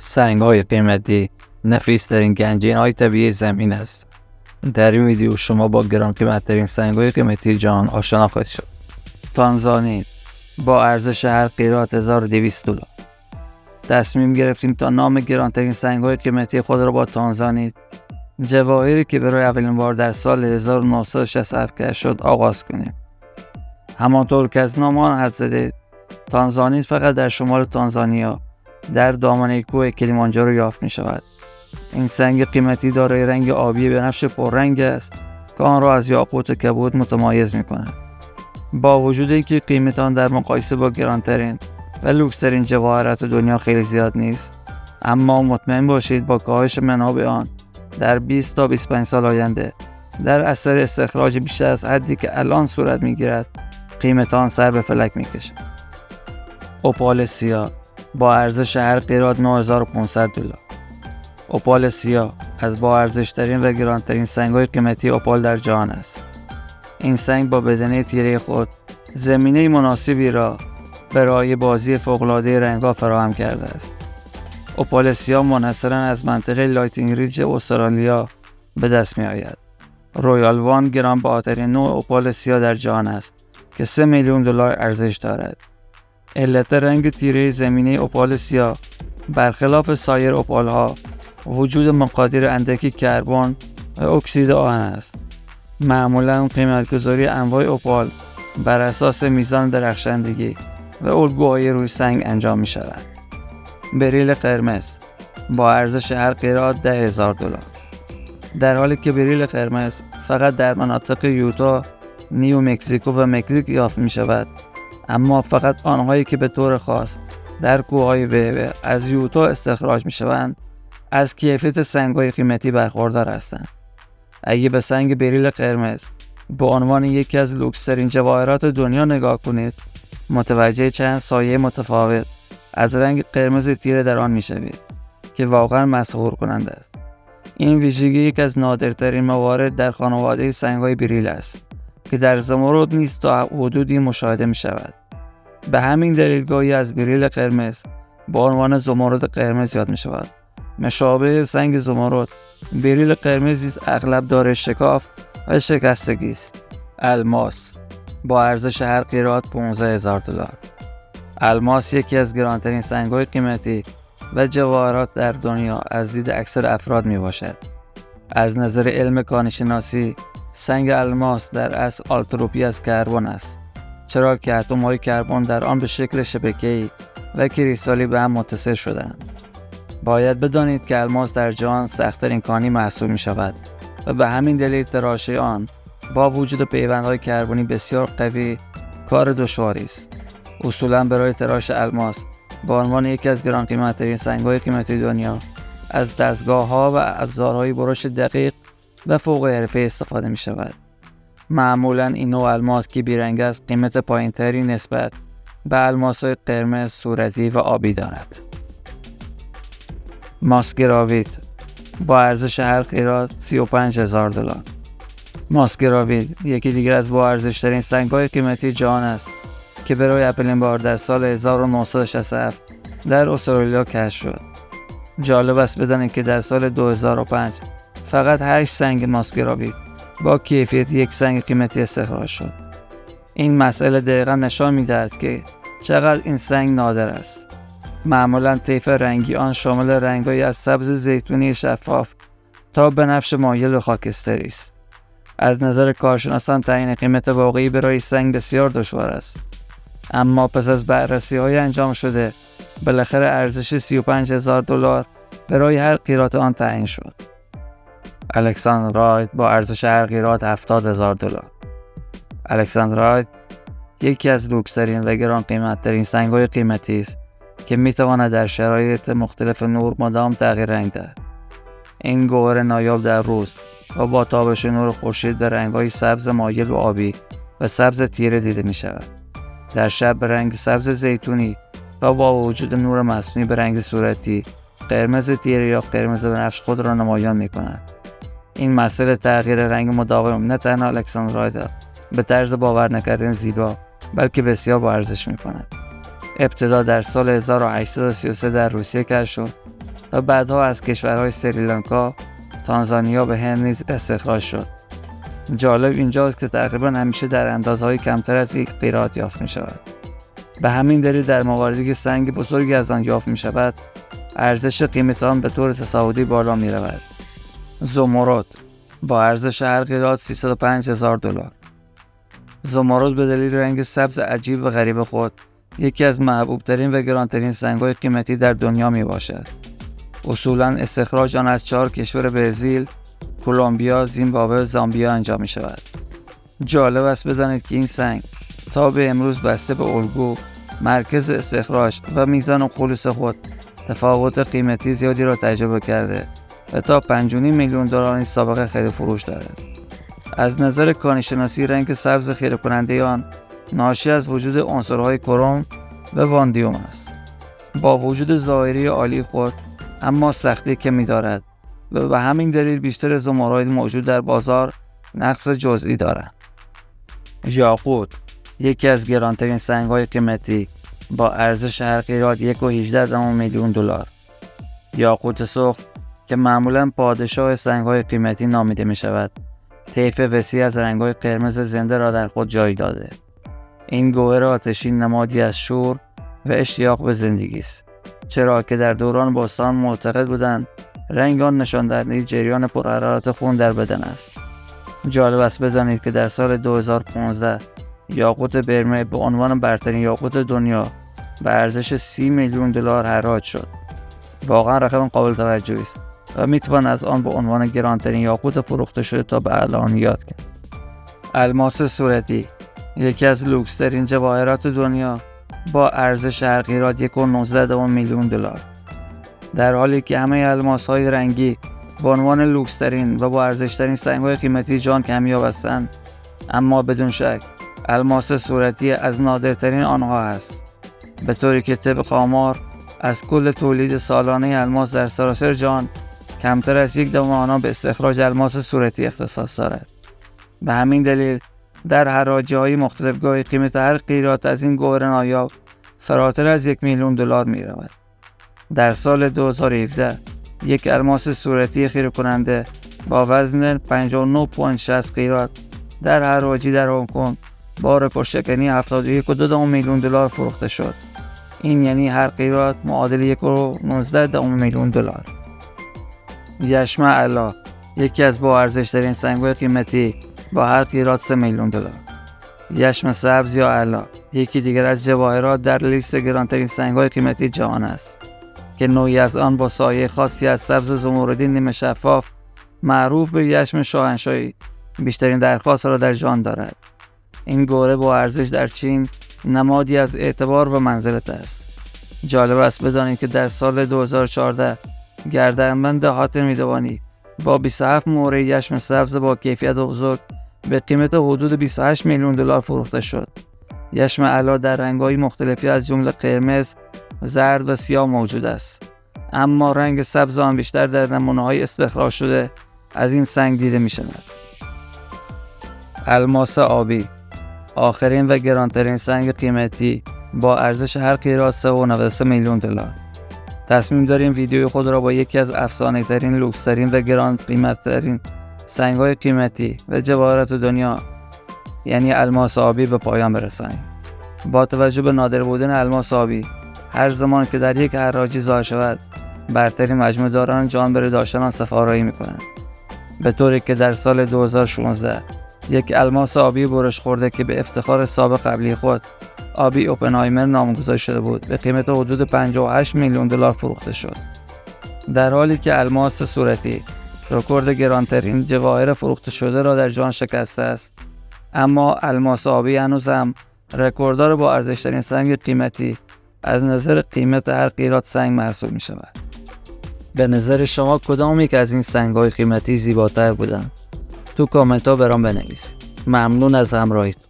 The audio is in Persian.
سنگ‌های قیمتی نفیس‌ترین گنجینه‌های طبیعی زمین است. در این ویدیو شما با گران قیمت‌ترین سنگ‌های قیمتی جهان آشنا خواهید شد. تانزانیت با ارزش هر قیراط $1200. تصمیم گرفتیم تا نام گرانترین سنگ‌های قیمتی خود را با تانزانیت، جواهری که برای اولین بار در سال 1967 کشف شد، آغاز کنیم. همانطور که از نام آن حد زدید، تانزانیت فقط در شمال تانزانیا در دامنه کوه کلیمانجارو یافت می شود. این سنگ قیمتی دارای رنگ آبی بنفش پررنگ است که آن را از یاقوت کبود متمایز می کند. با وجود اینکه قیمت آن در مقایسه با گرانترین و لوکس‌ترین جواهرات دنیا خیلی زیاد نیست، اما مطمئن باشید با کاهش منابع آن در 20 تا 25 سال آینده در اثر استخراج بیشتر از حدی که الان صورت می گیرد، قیمت آن سر به فلک می کشد. اپال سیاه با ارزش هر قیراط $9500. اپال سیاه از با ارزش‌ترین و گرانترین سنگ‌های قیمتی اپال در جهان است. این سنگ با بدنه تیره خود زمینه مناسبی را برای بازی فوق‌العاده رنگ‌ها فراهم کرده است. اپال سیاه منحصراً از منطقه لایتنینگ ریج استرالیا به دست می‌آید. رویال وان گرانبهاترین نوع اپال سیاه در جهان است که $3 میلیون ارزش دارد. علت رنگ تیره زمینه اپال سیاه برخلاف سایر اپال‌ها وجود مقادیر اندکی کربن و اکسید آهن است. معمولاً قیمت‌گذاری انواع اپال بر اساس میزان درخشندگی و الگوهای روی سنگ انجام می شود. بریل قرمز با ارزش هر قیراط $10,000. در حالی که بریل قرمز فقط در مناطق یوتا، نیو مکزیکو و مکزیک یافت می شود، اما فقط آنهایی که به طور خاص در کوههای ویوه از یوتا استخراج می شوند از کیفیت سنگ‌های قیمتی برخوردار هستند. اگه به سنگ بریل قرمز به عنوان یکی از لوکس‌ترین جواهرات دنیا نگاه کنید، متوجه چند سایه متفاوت از رنگ قرمز تیره در آن می‌شوید که واقعاً مسحور کننده است. این ویژگی یک از نادرترین موارد در خانواده سنگ‌های بریل است که در زمرد نیز تا حدودی مشاهده می‌شود. به همین دلیل گاهی از بریل قرمز با عنوان زمرد قرمز یاد می‌شود. مشابه سنگ زمرد، بریل قرمزی اغلب دارای شکاف و شکستگی است. الماس با ارزش هر قیراط $15,000. الماس یکی از گرانترین سنگ‌های قیمتی و جواهرات در دنیا از دید اکثر افراد می باشد. از نظر علم کانشناسی، سنگ الماس در اصل آلتروپی از کربن است، چرا که اتم‌های کربن در آن به شکل شبکه‌ای و کریستالی به هم متصل شده‌اند. باید بدانید که الماس در جهان سخت‌ترین کانی محسوب می شود و به همین دلیل تراش آن با وجود پیوندهای کربنی بسیار قوی کار دشواری است. اصولاً برای تراش الماس به عنوان یکی از گران قیمت‌ترین سنگ‌های قیمتی دنیا از دستگاه‌ها و ابزارهای برش دقیق و فوق حرفه‌ای استفاده می شود. معمولاً این نوع الماس که بیرنگ است قیمت پایین‌تری نسبت به الماس‌های قرمز، صورتی و آبی دارد. ماسگراویت با ارزش هر قیراط $35,000. ماسگراویت یکی دیگر از با ارزش‌ترین سنگ‌های قیمتی جهان است که برای اولین بار در سال 1967 در استرالیا کشف شد. جالب است بدانید که در سال 2005 فقط 8 سنگ ماسگراویت با کیفیت یک سنگ قیمتی استخراج شد. این مسئله دقیقاً نشان می‌دهد که چقدر این سنگ نادر است. معمولاً طیف رنگی آن شامل رنگ‌هایی از سبز زیتونی شفاف تا بنفش مایل و خاکستری است. از نظر کارشناسان تعیین قیمت واقعی برای سنگ بسیار دشوار است، اما پس از بررسی‌های انجام شده بالاخره ارزش $35,000 برای هر قیراط آن تعیین شد. الکساندرایت با ارزش هر قیراط $70,000. الکساندرایت یکی از لوکس‌ترین و گران قیمت‌ترین سنگ‌های قیمتی است که می‌تواند در شرایط مختلف نور مدام تغییر رنگ دهد. این گوهر نایاب در روز و با تابش نور خورشید به رنگ‌های سبز مایل و آبی و سبز تیره دیده می‌شود. در شب به رنگ سبز زیتونی و با وجود نور مصنوعی به رنگ صورتی، قرمز تیره یا قرمز بنفش خود را نمایان می‌کند. این مسئله تغییر رنگ مداوم نه تنها الکساندرایت را به طرز باور نکردنی زیبا بلکه بسیار با ارزش می‌کند. ابتدا در سال 1833 در روسیه کشف شد و بعدها از کشورهای سریلانکا، تانزانیا و هند نیز استخراج شد. جالب اینجاست که تقریبا همیشه در اندازه‌های کمتر از 1 قیراط یافت می شود. به همین دلیل در مواردی که سنگ بزرگی از آن یافت می شود، ارزش قیمت آن به طور تصاعدی بالا می رود. زمرد با ارزش هر قیراط $305,000. زمرد به دلیل رنگ سبز عجیب و غریب خود یکی از محبوب ترین و گرانترین سنگ‌های قیمتی در دنیا می باشد. اصولاً استخراج آن از 4 کشور برزیل، کلمبیا، زیمبابوه و زامبیا انجام می شود. جالب است بدانید که این سنگ تا به امروز بسته به الگو، مرکز استخراج و میزان خلوص خود تفاوت قیمتی زیادی را تجربه کرده و تا $5.5 میلیون نیز سابقه خرید فروش دارد. از نظر کانشناسی رنگ سبز خیره کننده آن ناشی از وجود عنصرهای کروم و واندیوم است. با وجود ظاهری عالی خود اما سختی کمی دارد و به همین دلیل بیشتر زمرد موجود در بازار نقص جزئی دارند. یاقوت یکی از گرانترین سنگ‌های قیمتی با ارزش هر قیراط $1.18 میلیون. یاقوت سرخ که معمولاً پادشاه سنگ‌های قیمتی نامیده می‌شود، طیف وسیع از رنگ‌های قرمز زنده را در خود جای داده. این گوهر آتشین نمادی از شور و اشتیاق به زندگی است، چرا که در دوران باستان معتقد بودند رنگ آن نشان دهنده جریان پرحرارت خون در بدن است. جالب است بدانید که در سال 2015 یاقوت برمه به عنوان برترین یاقوت دنیا به ارزش $30 میلیون حراج شد. واقعا رقم قابل توجهی است و میتوان از آن به عنوان گرانترین یاقوت فروخته شده تا به الان یاد کرد. الماس صورتی یکی از لوکس‌ترین جواهرات دنیا با ارزش هر قیراط $1.19 میلیون. در حالی که همه الماس‌های رنگی به عنوان لوکس‌ترین و با ارزش‌ترین سنگ‌های قیمتی جهان کمیاب هستند، اما بدون شک الماس صورتی از نادرترین آنها است، به طوری که طبق آمار از کل تولید سالانه الماس در سراسر جهان کمتر از 1/10 آنها به استخراج الماس صورتی اختصاص دارد. به همین دلیل در حراجی‌های مختلف گاهی قیمت هر قیراط از این گوهر نایاب فراتر از $1 میلیون می رود. در سال 2017 یک الماس صورتی خیره کننده با وزن 59.60 قیراط در حراجی در هنگ کنگ با رکورد $71.2 میلیون فروخته شد. این یعنی هر قیراط معادل $1.19 میلیون. یشم علا یکی از با ارزش‌ترین سنگ‌های قیمتی با هر قیراط $3 میلیون. یشم سبز یا علا یکی دیگر از جواهرات در لیست گرانترین سنگ‌های قیمتی جهان است که نوعی از آن با سایه خاصی از سبز زمردی نیمه شفاف معروف به یشم شاهنشاهی بیشترین درخواست را در جهان دارد. این گوهر با ارزش در چین نمادی از اعتبار و منزلت است. جالب است بدانید که در سال 2014 گردنبند حاتم میدوانی با 27 مهره یشم سبز با کیفیت بزرگ به قیمت حدود $28 میلیون فروخته شد. یشم علا در رنگ‌های مختلفی از جمله قرمز، زرد و سیاه موجود است، اما رنگ سبز آن بیشتر در نمونه‌های استخراج شده از این سنگ دیده می‌شود. الماس آبی آخرین و گرانترین سنگ قیمتی با ارزش هر قیراط $3.93 میلیون. تصمیم داریم ویدیوی خود را با یکی از افسانه‌ترین، لوکس‌ترین و گران قیمت‌ترین سنگ‌های قیمتی و جواهرات دنیا یعنی الماس آبی به پایان برسانیم. با توجه به نادر بودن الماس آبی، هر زمان که در یک حراجی ظاهر شود، برترین مجموعه داران جهان برای داشتن آن سفارایی می‌کنند. به طوری که در سال 2016 یک الماس آبی برش خورده که به افتخار سابق قبلی خود آبی اوپنهایمر نامگذاری شده بود به قیمت حدود $58 میلیون فروخته شد. در حالی که الماس صورتی رکورد گرانترین جواهر فروخته شده را در جهان شکسته است، اما الماس آبی هنوز هم رکورددار با ارزشترین سنگ قیمتی از نظر قیمت هر قیراط سنگ محسوب می شود. به نظر شما کدام یک از این سنگ‌های قیمتی زیباتر بودند؟ تو کامنت ها برام بنویسید. ممنون از همراهیتون.